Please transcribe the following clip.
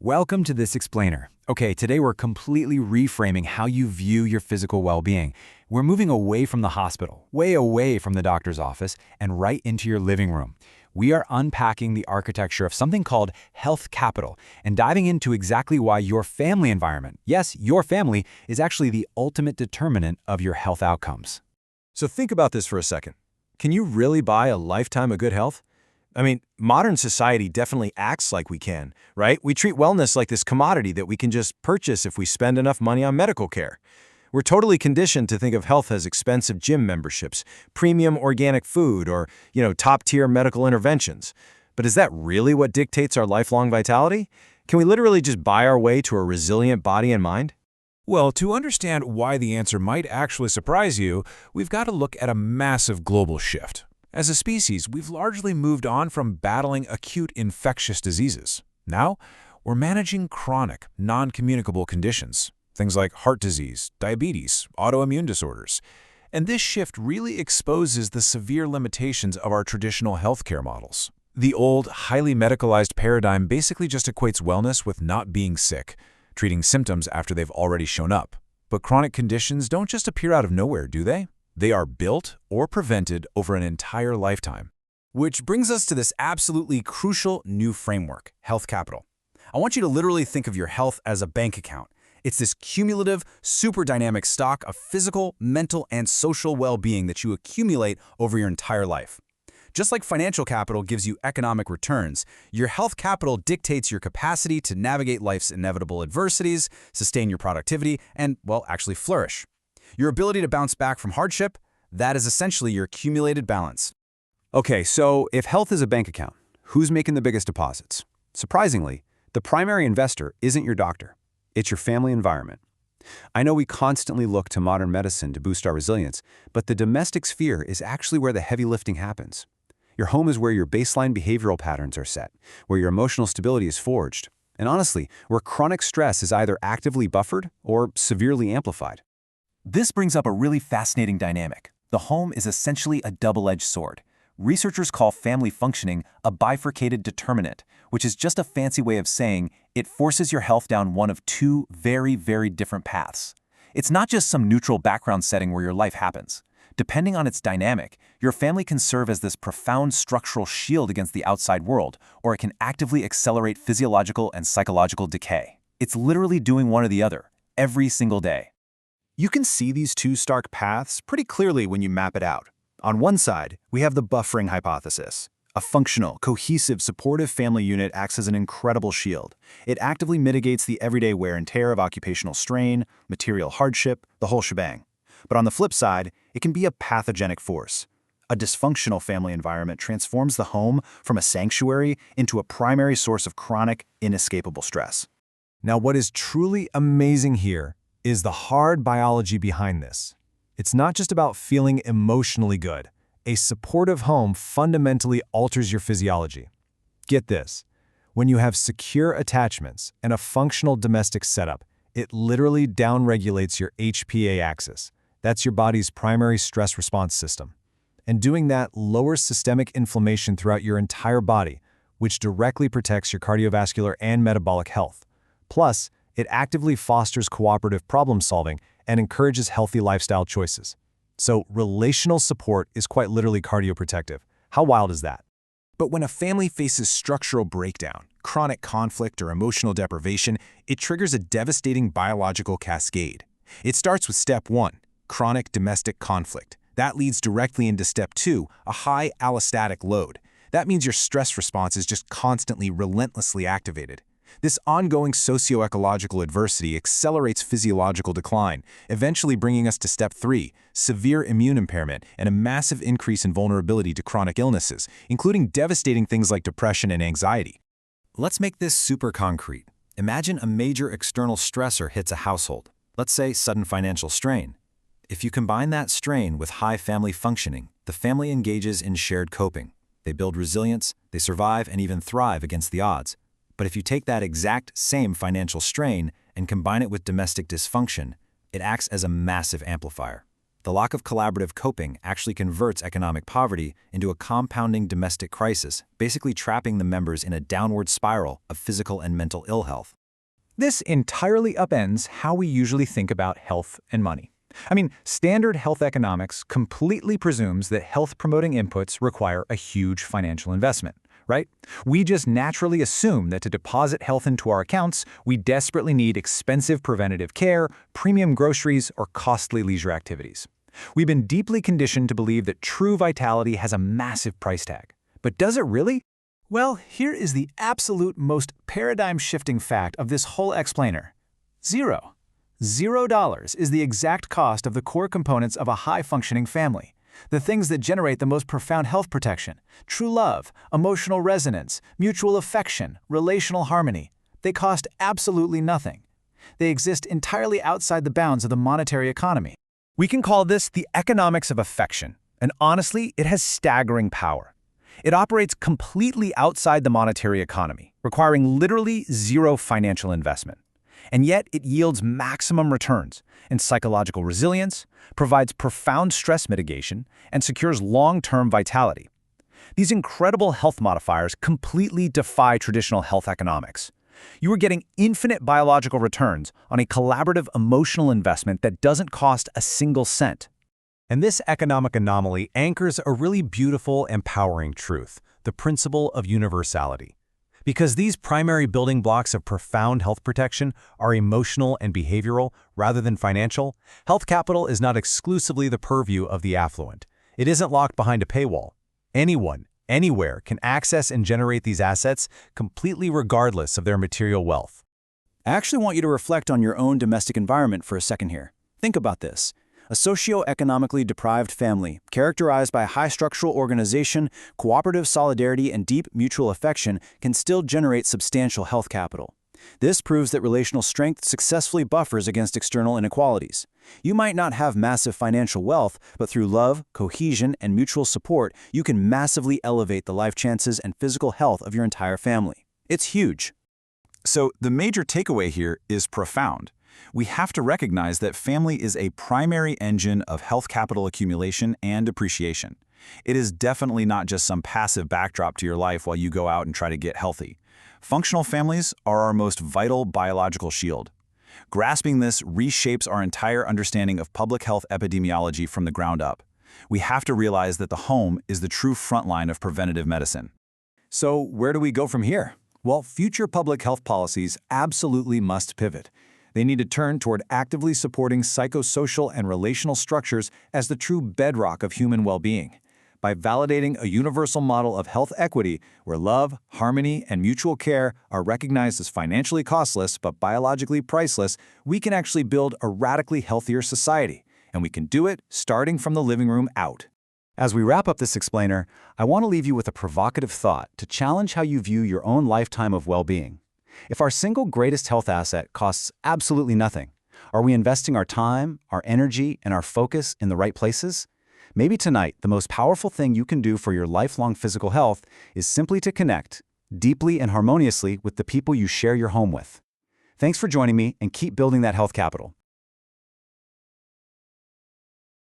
Welcome to this explainer. Okay, today we're completely reframing how you view your physical well-being. We're moving away from the hospital, way away from the doctor's office, and right into your living room. We are unpacking the architecture of something called health capital and diving into exactly why your family environment, yes, your family, is actually the ultimate determinant of your health outcomes. So think about this for a second. Can you really buy a lifetime of good health? I mean, modern society definitely acts like we can, right? We treat wellness like this commodity that we can just purchase if we spend enough money on medical care. We're totally conditioned to think of health as expensive gym memberships, premium organic food, or, top-tier medical interventions. But is that really what dictates our lifelong vitality? Can we literally just buy our way to a resilient body and mind? Well, to understand why the answer might actually surprise you, we've got to look at a massive global shift. As a species, we've largely moved on from battling acute infectious diseases. Now, we're managing chronic, non-communicable conditions, things like heart disease, diabetes, autoimmune disorders. And this shift really exposes the severe limitations of our traditional healthcare models. The old, highly medicalized paradigm basically just equates wellness with not being sick, treating symptoms after they've already shown up. But chronic conditions don't just appear out of nowhere, do they? They are built or prevented over an entire lifetime. Which brings us to this absolutely crucial new framework, health capital. I want you to literally think of your health as a bank account. It's this cumulative, super dynamic stock of physical, mental, and social well-being that you accumulate over your entire life. Just like financial capital gives you economic returns, your health capital dictates your capacity to navigate life's inevitable adversities, sustain your productivity, and, well, actually flourish. Your ability to bounce back from hardship, that is essentially your accumulated balance. Okay, so if health is a bank account, who's making the biggest deposits? Surprisingly, the primary investor isn't your doctor. It's your family environment. I know we constantly look to modern medicine to boost our resilience, but the domestic sphere is actually where the heavy lifting happens. Your home is where your baseline behavioral patterns are set, where your emotional stability is forged, and honestly, where chronic stress is either actively buffered or severely amplified. This brings up a really fascinating dynamic. The home is essentially a double-edged sword. Researchers call family functioning a bifurcated determinant, which is just a fancy way of saying it forces your health down one of two very, very different paths. It's not just some neutral background setting where your life happens. Depending on its dynamic, your family can serve as this profound structural shield against the outside world, or it can actively accelerate physiological and psychological decay. It's literally doing one or the other, every single day. You can see these two stark paths pretty clearly when you map it out. On one side, we have the buffering hypothesis. A functional, cohesive, supportive family unit acts as an incredible shield. It actively mitigates the everyday wear and tear of occupational strain, material hardship, the whole shebang. But on the flip side, it can be a pathogenic force. A dysfunctional family environment transforms the home from a sanctuary into a primary source of chronic, inescapable stress. Now, what is truly amazing here is the hard biology behind this. It's not just about feeling emotionally good. A supportive home fundamentally alters your physiology. Get this, when you have secure attachments and a functional domestic setup, it literally downregulates your HPA axis. That's your body's primary stress response system. And doing that lowers systemic inflammation throughout your entire body, which directly protects your cardiovascular and metabolic health. Plus, it actively fosters cooperative problem-solving and encourages healthy lifestyle choices. So, relational support is quite literally cardioprotective. How wild is that? But when a family faces structural breakdown, chronic conflict, or emotional deprivation, it triggers a devastating biological cascade. It starts with step 1, chronic domestic conflict. That leads directly into step 2, a high allostatic load. That means your stress response is just constantly, relentlessly activated. This ongoing socio-ecological adversity accelerates physiological decline, eventually bringing us to step 3, severe immune impairment and a massive increase in vulnerability to chronic illnesses, including devastating things like depression and anxiety. Let's make this super concrete. Imagine a major external stressor hits a household, let's say sudden financial strain. If you combine that strain with high family functioning, the family engages in shared coping. They build resilience, they survive and even thrive against the odds. But if you take that exact same financial strain and combine it with domestic dysfunction, it acts as a massive amplifier. The lack of collaborative coping actually converts economic poverty into a compounding domestic crisis, basically trapping the members in a downward spiral of physical and mental ill health. This entirely upends how we usually think about health and money. Standard health economics completely presumes that health-promoting inputs require a huge financial investment, right? We just naturally assume that to deposit health into our accounts, we desperately need expensive preventative care, premium groceries, or costly leisure activities. We've been deeply conditioned to believe that true vitality has a massive price tag. But does it really? Well, here is the absolute most paradigm-shifting fact of this whole explainer. Zero. $0 is the exact cost of the core components of a high-functioning family. The things that generate the most profound health protection, true love, emotional resonance, mutual affection, relational harmony. They cost absolutely nothing. They exist entirely outside the bounds of the monetary economy. We can call this the economics of affection, and honestly, it has staggering power. It operates completely outside the monetary economy, requiring literally zero financial investment. And yet it yields maximum returns in psychological resilience, provides profound stress mitigation, and secures long-term vitality. These incredible health modifiers completely defy traditional health economics. You are getting infinite biological returns on a collaborative emotional investment that doesn't cost a single cent. And this economic anomaly anchors a really beautiful, empowering truth, the principle of universality. Because these primary building blocks of profound health protection are emotional and behavioral rather than financial, health capital is not exclusively the purview of the affluent. It isn't locked behind a paywall. Anyone, anywhere can access and generate these assets completely regardless of their material wealth. I actually want you to reflect on your own domestic environment for a second here. Think about this. A socio-economically deprived family, characterized by high structural organization, cooperative solidarity, and deep mutual affection, can still generate substantial health capital. This proves that relational strength successfully buffers against external inequalities. You might not have massive financial wealth, but through love, cohesion, and mutual support, you can massively elevate the life chances and physical health of your entire family. It's huge. So the major takeaway here is profound. We have to recognize that family is a primary engine of health capital accumulation and appreciation. It is definitely not just some passive backdrop to your life while you go out and try to get healthy. Functional families are our most vital biological shield. Grasping this reshapes our entire understanding of public health epidemiology from the ground up. We have to realize that the home is the true front line of preventative medicine. So where do we go from here? Well, future public health policies absolutely must pivot. They need to turn toward actively supporting psychosocial and relational structures as the true bedrock of human well-being. By validating a universal model of health equity where love, harmony, and mutual care are recognized as financially costless but biologically priceless, we can actually build a radically healthier society. And we can do it starting from the living room out. As we wrap up this explainer, I want to leave you with a provocative thought to challenge how you view your own lifetime of well-being. If our single greatest health asset costs absolutely nothing, are we investing our time, our energy, and our focus in the right places? Maybe tonight, the most powerful thing you can do for your lifelong physical health is simply to connect deeply and harmoniously with the people you share your home with. Thanks for joining me, and keep building that health capital.